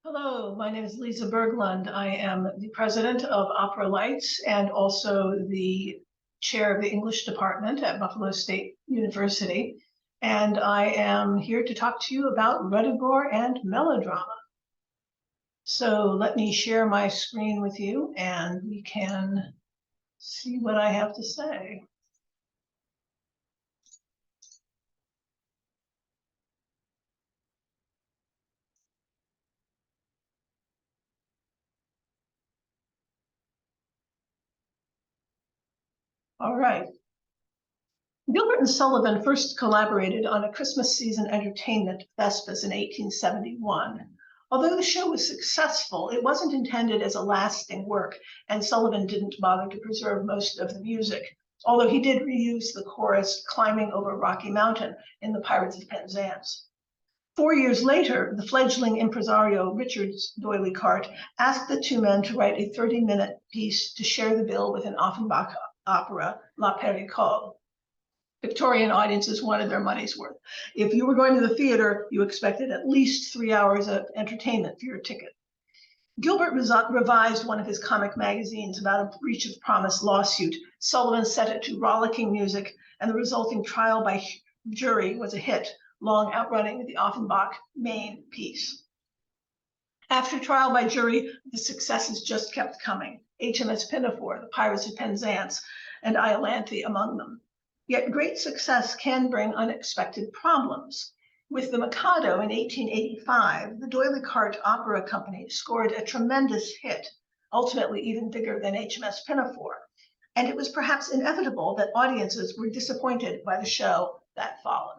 Hello, my name is Lisa Berglund. I am the president of Opera-Lytes and also the chair of the English department at Buffalo State University. And I am here to talk to you about Ruddigore and Melodrama. So let me share my screen with you and we can see what I have to say. All right. Gilbert and Sullivan first collaborated on a Christmas season entertainment, Vespers, in 1871. Although the show was successful, it wasn't intended as a lasting work, and Sullivan didn't bother to preserve most of the music, although he did reuse the chorus "Climbing Over Rocky Mountain" in The Pirates of Penzance. 4 years later, the fledgling impresario Richard D'Oyly Carte asked the two men to write a 30-minute piece to share the bill with an Offenbach opera, La Pericole. Victorian audiences wanted their money's worth. If you were going to the theater, you expected at least 3 hours of entertainment for your ticket. Gilbert revised one of his comic magazines about a breach of promise lawsuit. Sullivan set it to rollicking music, and the resulting trial by jury was a hit, long outrunning the Offenbach main piece. After trial by jury, the successes just kept coming. HMS Pinafore, The Pirates of Penzance, and Iolanthe among them. Yet great success can bring unexpected problems. With The Mikado in 1885, the D'Oyly Carte Opera Company scored a tremendous hit, ultimately even bigger than HMS Pinafore, and it was perhaps inevitable that audiences were disappointed by the show that followed.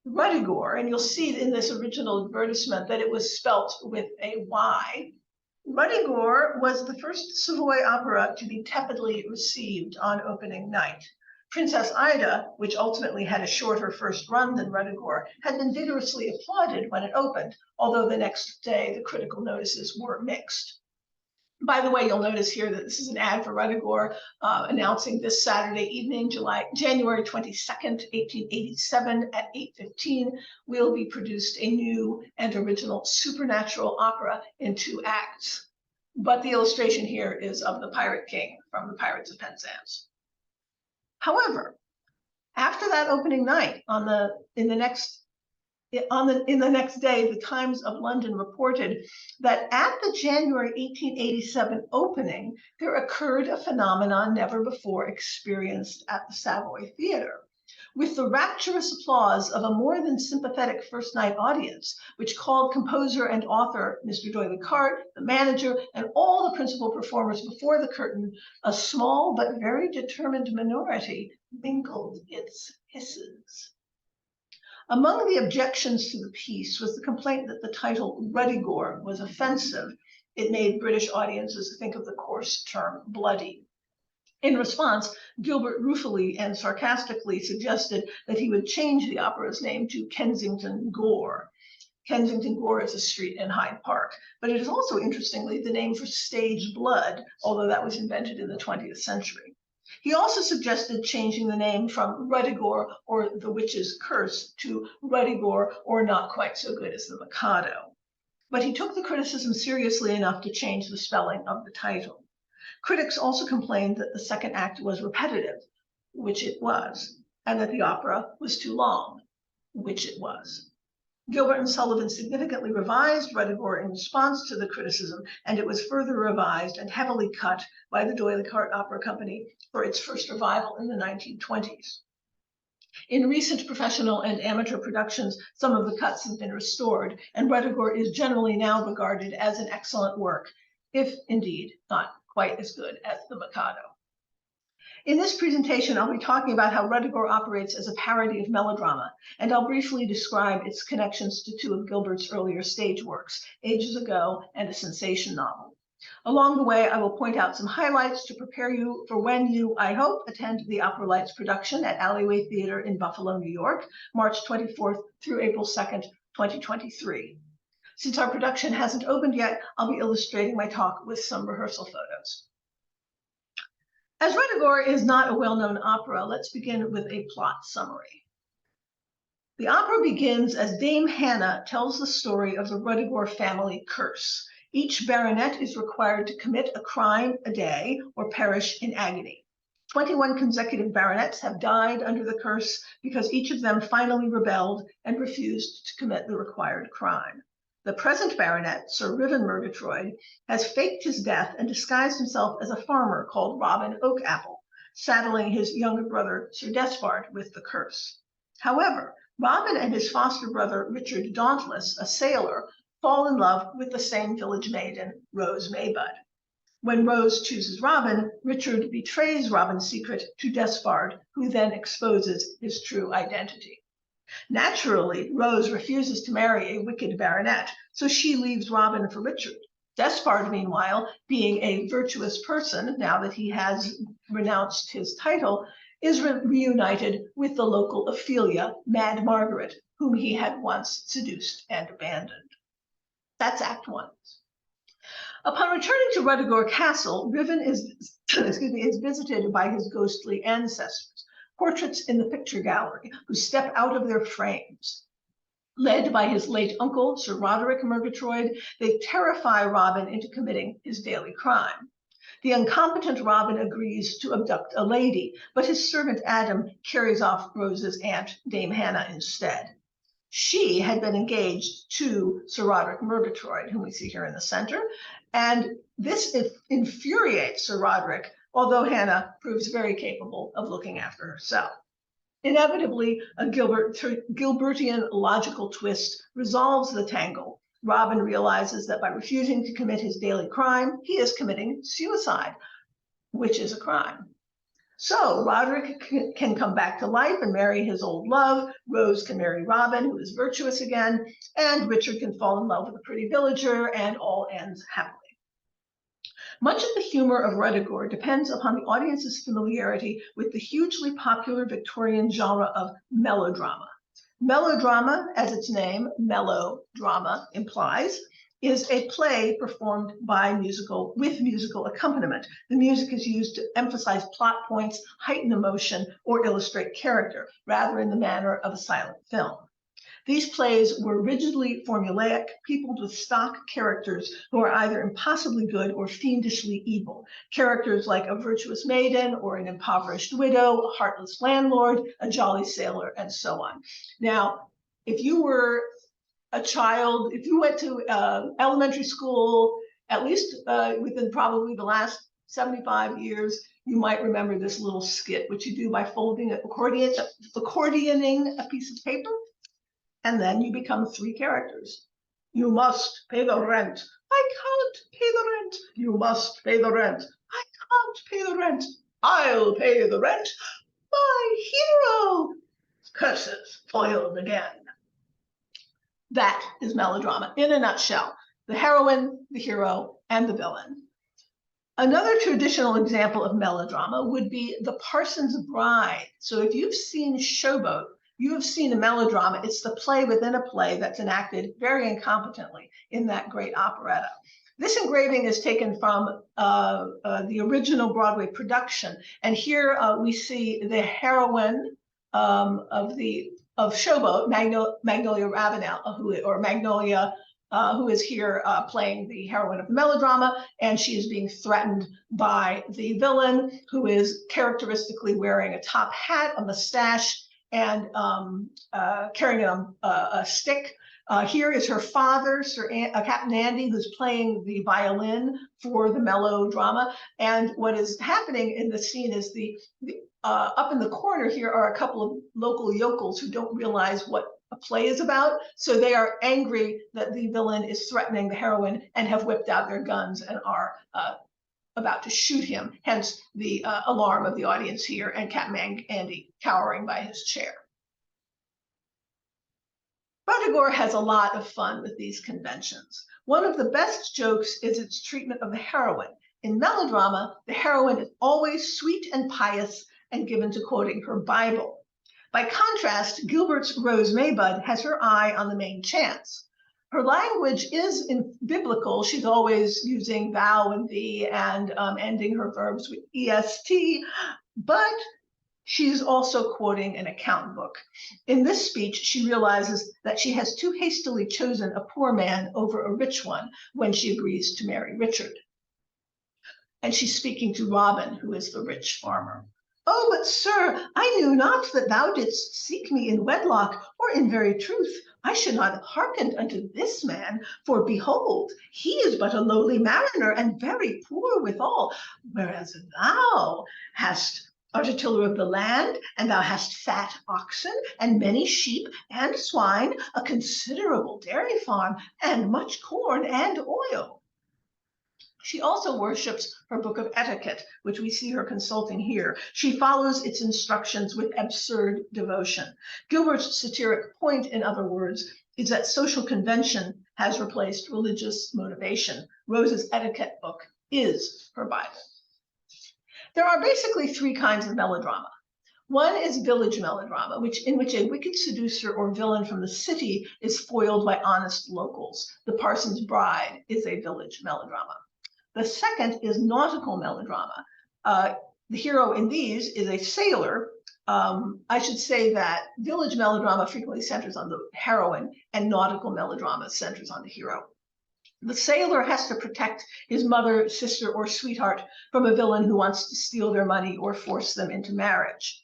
Ruddigore, and you'll see in this original advertisement that it was spelt with a Y. Ruddigore was the first Savoy opera to be tepidly received on opening night. Princess Ida, which ultimately had a shorter first run than Ruddigore, had been vigorously applauded when it opened, although the next day the critical notices were mixed. By the way, you'll notice here that this is an ad for Ruddigore announcing this Saturday evening, January 22nd, 1887 at 8:15, will be produced a new and original supernatural opera in 2 acts. But the illustration here is of the Pirate King from The Pirates of Penzance. However, after that opening night, in the next day, the Times of London reported that at the January 1887 opening, there occurred a phenomenon never before experienced at the Savoy Theatre. With the rapturous applause of a more than sympathetic first night audience, which called composer and author Mr. D'Oyly Carte, the manager, and all the principal performers before the curtain, a small but very determined minority mingled its hisses. Among the objections to the piece was the complaint that the title Ruddigore was offensive. It made British audiences think of the coarse term bloody. In response, Gilbert ruefully and sarcastically suggested that he would change the opera's name to Kensington Gore. Kensington Gore is a street in Hyde Park, but it is also, interestingly, the name for stage blood, although that was invented in the 20th century. He also suggested changing the name from Ruddigore or The Witch's Curse to Ruddigore or Not Quite So Good as the Mikado. But he took the criticism seriously enough to change the spelling of the title. Critics also complained that the second act was repetitive, which it was, and that the opera was too long, which it was. Gilbert and Sullivan significantly revised Ruddigore in response to the criticism, and it was further revised and heavily cut by the D'Oyly Carte Opera Company for its first revival in the 1920s. In recent professional and amateur productions, some of the cuts have been restored, and Ruddigore is generally now regarded as an excellent work, if indeed not quite as good as the Mikado. In this presentation, I'll be talking about how Ruddigore operates as a parody of melodrama, and I'll briefly describe its connections to 2 of Gilbert's earlier stage works, Ages Ago and a sensation novel. Along the way, I will point out some highlights to prepare you for when you, I hope, attend the Opera-Lytes production at Alleyway Theatre in Buffalo, New York, March 24th through April 2nd, 2023. Since our production hasn't opened yet, I'll be illustrating my talk with some rehearsal photos. As Ruddigore is not a well-known opera, let's begin with a plot summary. The opera begins as Dame Hannah tells the story of the Ruddigore family curse. Each baronet is required to commit a crime a day or perish in agony. 21 consecutive baronets have died under the curse because each of them finally rebelled and refused to commit the required crime. The present baronet, Sir Riven Murgatroyd, has faked his death and disguised himself as a farmer called Robin Oakapple, saddling his younger brother, Sir Despard, with the curse. However, Robin and his foster brother, Richard Dauntless, a sailor, fall in love with the same village maiden, Rose Maybud. When Rose chooses Robin, Richard betrays Robin's secret to Despard, who then exposes his true identity. Naturally, Rose refuses to marry a wicked baronet, so she leaves Robin for Richard. Despard, meanwhile, being a virtuous person, now that he has renounced his title, is reunited with the local Ophelia, Mad Margaret, whom he had once seduced and abandoned. That's Act 1. Upon returning to Ruddigore Castle, Riven is visited by his ghostly ancestors, portraits in the picture gallery, who step out of their frames. Led by his late uncle, Sir Roderick Murgatroyd, they terrify Robin into committing his daily crime. The incompetent Robin agrees to abduct a lady, but his servant Adam carries off Rose's aunt, Dame Hannah, instead. She had been engaged to Sir Roderick Murgatroyd, whom we see here in the center, and this infuriates Sir Roderick, although Hannah proves very capable of looking after herself. Inevitably, a Gilbertian logical twist resolves the tangle. Robin realizes that by refusing to commit his daily crime, he is committing suicide, which is a crime. So Roderick can come back to life and marry his old love. Rose can marry Robin, who is virtuous again, and Richard can fall in love with a pretty villager, and all ends happily. Much of the humor of Ruddigore depends upon the audience's familiarity with the hugely popular Victorian genre of melodrama. Melodrama, as its name, melodrama, implies, is a play performed with musical accompaniment. The music is used to emphasize plot points, heighten emotion, or illustrate character, rather in the manner of a silent film. These plays were rigidly formulaic, peopled with stock characters who are either impossibly good or fiendishly evil. Characters like a virtuous maiden or an impoverished widow, a heartless landlord, a jolly sailor, and so on. Now, if you were a child, if you went to elementary school, at least within probably the last 75 years, you might remember this little skit, which you do by folding, accordioning a piece of paper, and then you become 3 characters. You must pay the rent. I can't pay the rent. You must pay the rent. I can't pay the rent. I'll pay the rent. My hero. Curses foiled again. That is melodrama in a nutshell. The heroine, the hero, and the villain. Another traditional example of melodrama would be The Parson's Bride. So if you've seen Showboat, you have seen a melodrama. It's the play within a play that's enacted very incompetently in that great operetta. This engraving is taken from the original Broadway production. And here we see the heroine of Showboat, Magnolia Ravenel, who is here playing the heroine of the melodrama, and she is being threatened by the villain, who is characteristically wearing a top hat, a mustache, and carrying a stick. Here is her father, Captain Andy, who's playing the violin for the melodrama. And what is happening in the scene is up in the corner here are a couple of local yokels who don't realize what a play is about. So they are angry that the villain is threatening the heroine and have whipped out their guns and are about to shoot him, hence the alarm of the audience here and Captain Andy cowering by his chair. Ruddigore has a lot of fun with these conventions. One of the best jokes is its treatment of the heroine. In melodrama, the heroine is always sweet and pious and given to quoting her Bible. By contrast, Gilbert's Rose Maybud has her eye on the main chance. Her language is biblical. She's always using thou and thee and ending her verbs with est, but She's also quoting an account book. In this speech, she realizes that she has too hastily chosen a poor man over a rich one when she agrees to marry Richard. And she's speaking to Robin, who is the rich farmer. "Oh, but sir, I knew not that thou didst seek me in wedlock, or in very truth, I should not have hearkened unto this man, for behold, he is but a lowly mariner, and very poor withal, whereas thou art a tiller of the land, and thou hast fat oxen, and many sheep and swine, a considerable dairy farm, and much corn and oil." She also worships her book of etiquette, which we see her consulting here. She follows its instructions with absurd devotion. Gilbert's satiric point, in other words, is that social convention has replaced religious motivation. Rose's etiquette book is her Bible. There are basically three kinds of melodrama. One is village melodrama, in which a wicked seducer or villain from the city is foiled by honest locals. The Parson's Bride is a village melodrama. The second is nautical melodrama. The hero in these is a sailor. I should say that village melodrama frequently centers on the heroine, and nautical melodrama centers on the hero. The sailor has to protect his mother, sister, or sweetheart from a villain who wants to steal their money or force them into marriage.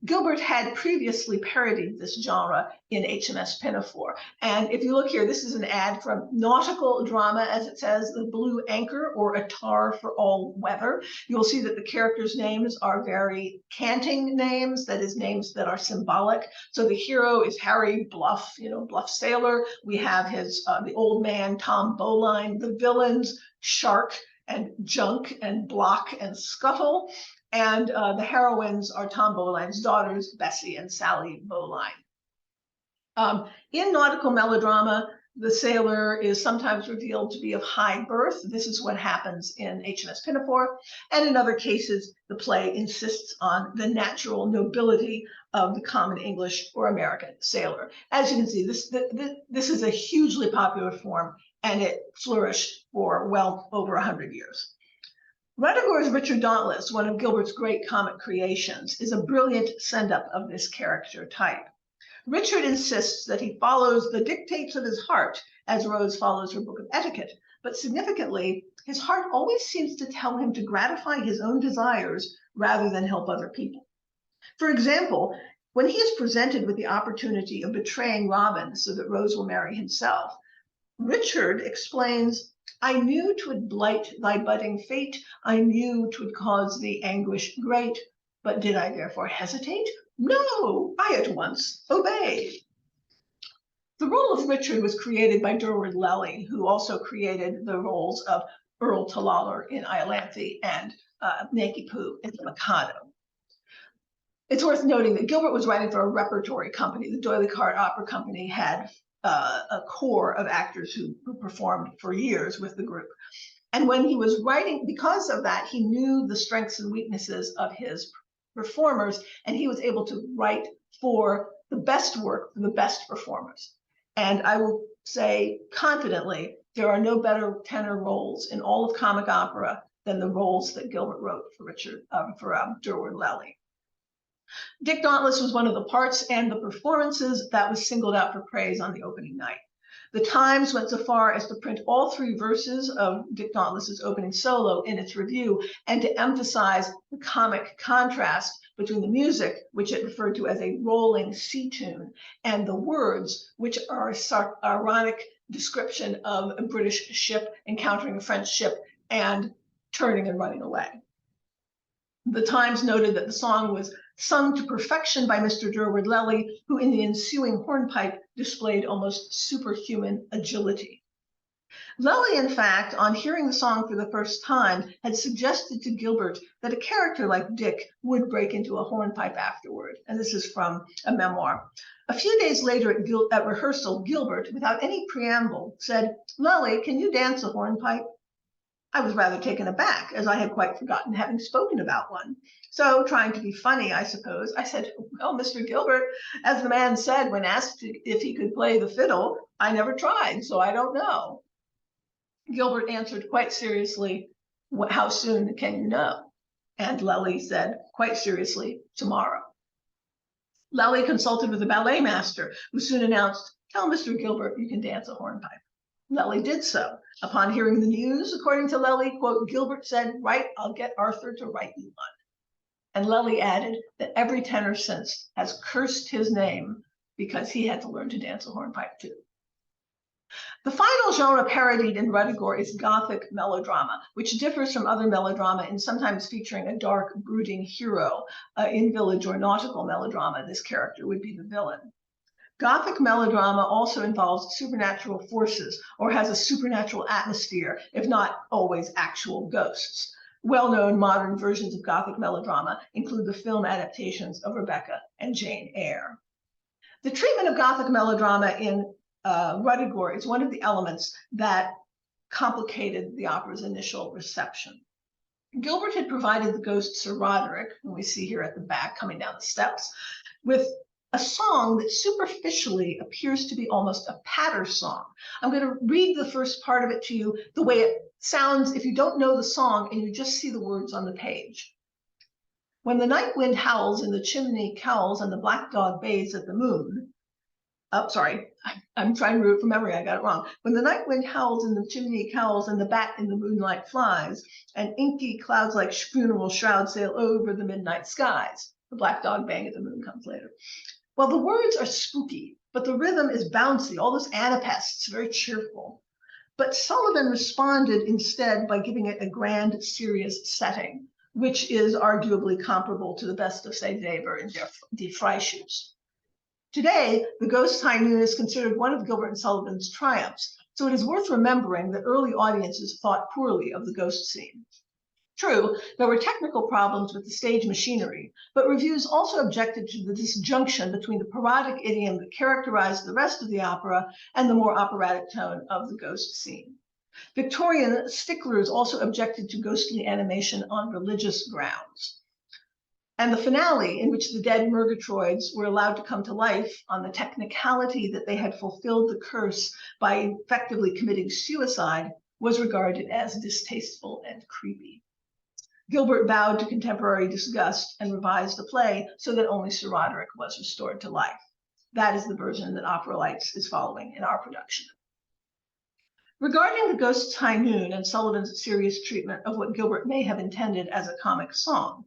Gilbert had previously parodied this genre in HMS Pinafore. And if you look here, this is an ad from nautical drama, as it says, the Blue Anchor, or a tar for all weather. You'll see that the characters' names are very canting names, that is, names that are symbolic. So the hero is Harry Bluff, Bluff Sailor. We have the old man, Tom Bowline. The villains, Shark and Junk and Block and Scuttle. And the heroines are Tom Bowline's daughters, Bessie and Sally Bowline. In nautical melodrama, the sailor is sometimes revealed to be of high birth. This is what happens in HMS Pinafore. And in other cases, the play insists on the natural nobility of the common English or American sailor. As you can see, this is a hugely popular form, and it flourished for well over 100 years. Ruddigore's Richard Dauntless, one of Gilbert's great comic creations, is a brilliant send-up of this character type. Richard insists that he follows the dictates of his heart, as Rose follows her book of etiquette, but significantly, his heart always seems to tell him to gratify his own desires rather than help other people. For example, when he is presented with the opportunity of betraying Robin so that Rose will marry himself, Richard explains, "I knew 'twould blight thy budding fate, I knew 'twould cause thee anguish great, but did I therefore hesitate? No, I at once obeyed." The role of Richard was created by Durward Lely, who also created the roles of Earl Talaller in Iolanthe and Nanki Poo in The Mikado. It's worth noting that Gilbert was writing for a repertory company. The D'Oyly Carte Opera Company had a core of actors who performed for years with the group. And when he was writing, because of that, he knew the strengths and weaknesses of his performers, and he was able to write for the best work for the best performers. And I will say confidently, there are no better tenor roles in all of comic opera than the roles that Gilbert wrote for Durward Lely. Dick Dauntless was one of the parts and the performances that was singled out for praise on the opening night. The Times went so far as to print all three verses of Dick Dauntless's opening solo in its review, and to emphasize the comic contrast between the music, which it referred to as a rolling sea tune, and the words, which are a ironic description of a British ship encountering a French ship and turning and running away. The Times noted that the song was sung to perfection by Mr. Durward Lely, who in the ensuing hornpipe displayed almost superhuman agility. Lely, in fact, on hearing the song for the first time, had suggested to Gilbert that a character like Dick would break into a hornpipe afterward, and this is from a memoir. A few days later at rehearsal, Gilbert, without any preamble, said, "Lely, can you dance a hornpipe?" I was rather taken aback, as I had quite forgotten having spoken about one. So, trying to be funny, I suppose, I said, "Well, Mr. Gilbert, as the man said when asked if he could play the fiddle, I never tried, so I don't know." Gilbert answered quite seriously, "How soon can you know?" And Lely said, quite seriously, tomorrow. Lely consulted with the ballet master, who soon announced, tell Mr. Gilbert you can dance a hornpipe. Lely did so. Upon hearing the news, according to Lely, quote, Gilbert said, right, I'll get Arthur to write you one. And Lely added that every tenor since has cursed his name because he had to learn to dance a hornpipe too. The final genre parodied in Ruddigore is Gothic melodrama, which differs from other melodrama in sometimes featuring a dark, brooding hero. In village or nautical melodrama, this character would be the villain. Gothic melodrama also involves supernatural forces or has a supernatural atmosphere, if not always actual ghosts. Well-known modern versions of Gothic melodrama include the film adaptations of Rebecca and Jane Eyre. The treatment of Gothic melodrama in Ruddigore is one of the elements that complicated the opera's initial reception. Gilbert had provided the ghost Sir Roderick, whom we see here at the back coming down the steps, with a song that superficially appears to be almost a patter song. I'm going to read the first part of it to you the way it sounds if you don't know the song and you just see the words on the page. When the night wind howls and the chimney cowls and the black dog bays at the moon, I'm trying to read it from memory, I got it wrong. When the night wind howls and the chimney cowls and the bat in the moonlight flies, and inky clouds like funeral shrouds sail over the midnight skies. The black dog baying at the moon comes later. Well, the words are spooky, but the rhythm is bouncy, all those anapaests, very cheerful. But Sullivan responded instead by giving it a grand, serious setting, which is arguably comparable to the best of, say, Weber and Die Freischütz. Today, the Ghost's High Noon is considered one of Gilbert and Sullivan's triumphs, so it is worth remembering that early audiences thought poorly of the ghost scene. True, there were technical problems with the stage machinery, but reviews also objected to the disjunction between the parodic idiom that characterized the rest of the opera and the more operatic tone of the ghost scene. Victorian sticklers also objected to ghostly animation on religious grounds. And the finale, in which the dead Murgatroyds were allowed to come to life on the technicality that they had fulfilled the curse by effectively committing suicide, was regarded as distasteful and creepy. Gilbert bowed to contemporary disgust and revised the play so that only Sir Roderick was restored to life. That is the version that Opera-Lytes is following in our production. Regarding the Ghost's High Noon and Sullivan's serious treatment of what Gilbert may have intended as a comic song,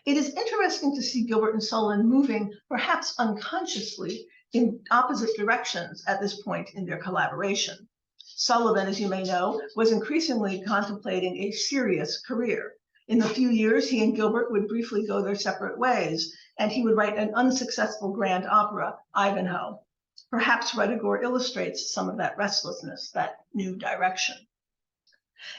it is interesting to see Gilbert and Sullivan moving, perhaps unconsciously, in opposite directions at this point in their collaboration. Sullivan, as you may know, was increasingly contemplating a serious career. In the few years, he and Gilbert would briefly go their separate ways, and he would write an unsuccessful grand opera, Ivanhoe. Perhaps Ruddigore illustrates some of that restlessness, that new direction.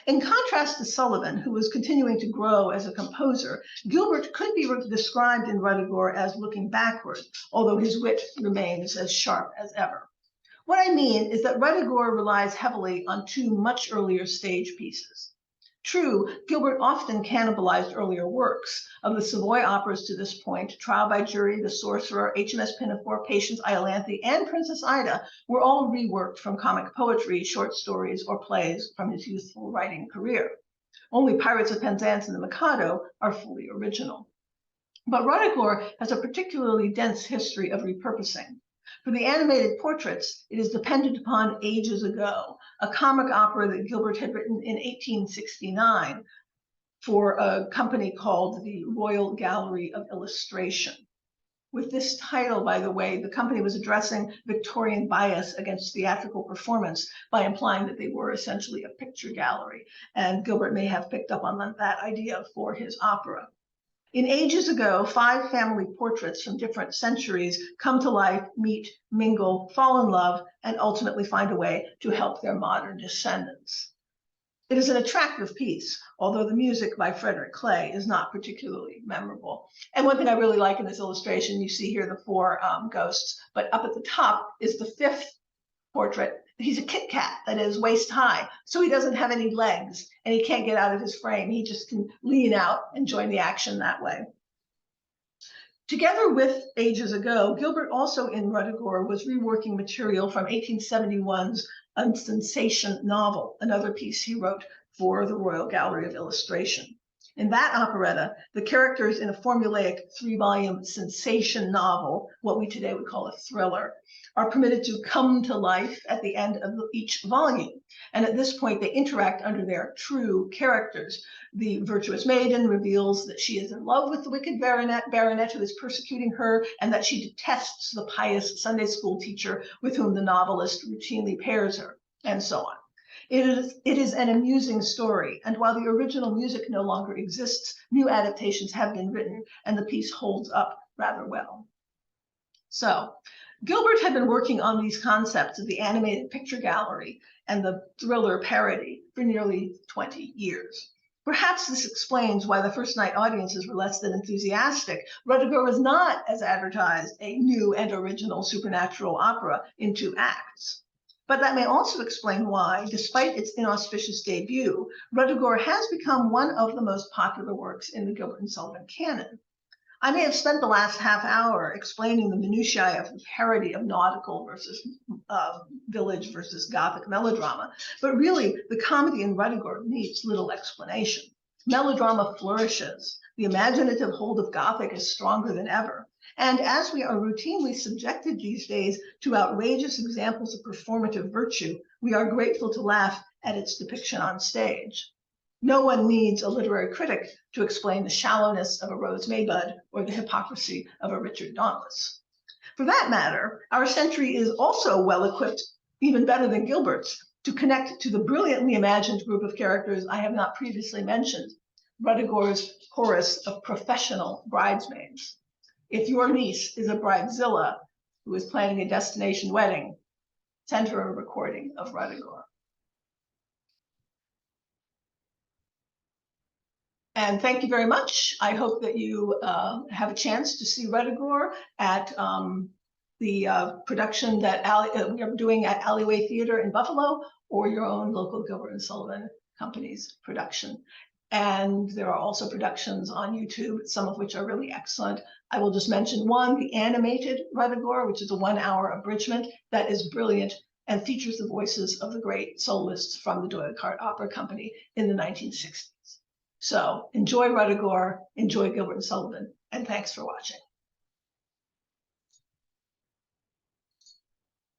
In contrast to Sullivan, who was continuing to grow as a composer, Gilbert could be described in Ruddigore as looking backward, although his wit remains as sharp as ever. What I mean is that Ruddigore relies heavily on two much earlier stage pieces. True, Gilbert often cannibalized earlier works. Of the Savoy operas to this point, Trial by Jury, The Sorcerer, HMS Pinafore, Patience, Iolanthe, and Princess Ida were all reworked from comic poetry, short stories, or plays from his youthful writing career. Only Pirates of Penzance and The Mikado are fully original. But Ruddigore has a particularly dense history of repurposing. For the animated portraits, it is dependent upon Ages Ago, a comic opera that Gilbert had written in 1869 for a company called the Royal Gallery of Illustration. With this title, by the way, the company was addressing Victorian bias against theatrical performance by implying that they were essentially a picture gallery, and Gilbert may have picked up on that idea for his opera. In Ages Ago, 5 family portraits from different centuries come to life, meet, mingle, fall in love, and ultimately find a way to help their modern descendants. It is an attractive piece, although the music by Frederick Clay is not particularly memorable. And one thing I really like in this illustration, you see here the 4 ghosts, but up at the top is the 5th portrait. He's a Kit Kat that is waist high, so he doesn't have any legs and he can't get out of his frame. He just can lean out and join the action that way. Together with Ages Ago, Gilbert also in Ruddigore was reworking material from 1871's Unsensation novel, another piece he wrote for the Royal Gallery of Illustration. In that operetta, the characters in a formulaic 3-volume sensation novel, what we today would call a thriller, are permitted to come to life at the end of each volume. And at this point, they interact under their true characters. The virtuous maiden reveals that she is in love with the wicked baronet who is persecuting her, and that she detests the pious Sunday school teacher with whom the novelist routinely pairs her, and so on. It is an amusing story, and while the original music no longer exists, new adaptations have been written, and the piece holds up rather well. So, Gilbert had been working on these concepts of the animated picture gallery and the thriller parody for nearly 20 years. Perhaps this explains why the first night audiences were less than enthusiastic. Ruddigore was not, as advertised, a new and original supernatural opera in 2 acts. But that may also explain why, despite its inauspicious debut, Ruddigore has become one of the most popular works in the Gilbert and Sullivan canon. I may have spent the last half hour explaining the minutiae of the parody of nautical versus village versus Gothic melodrama, but really the comedy in Ruddigore needs little explanation. Melodrama flourishes. The imaginative hold of Gothic is stronger than ever. And as we are routinely subjected these days to outrageous examples of performative virtue, we are grateful to laugh at its depiction on stage. No one needs a literary critic to explain the shallowness of a Rose Maybud or the hypocrisy of a Richard Dauntless. For that matter, our century is also well equipped, even better than Gilbert's, to connect to the brilliantly imagined group of characters I have not previously mentioned, Ruddigore's chorus of professional bridesmaids. If your niece is a bridezilla who is planning a destination wedding, send her a recording of Ruddigore. And thank you very much. I hope that you have a chance to see Ruddigore at the production that we are doing at Alleyway Theater in Buffalo, or your own local Gilbert and Sullivan Company's production. And there are also productions on YouTube, some of which are really excellent. I will just mention one, the animated Ruddigore, which is a 1-hour abridgment that is brilliant and features the voices of the great soloists from the Doyle Cart Opera Company in the 1960s. So enjoy Ruddigore, enjoy Gilbert and Sullivan, and thanks for watching.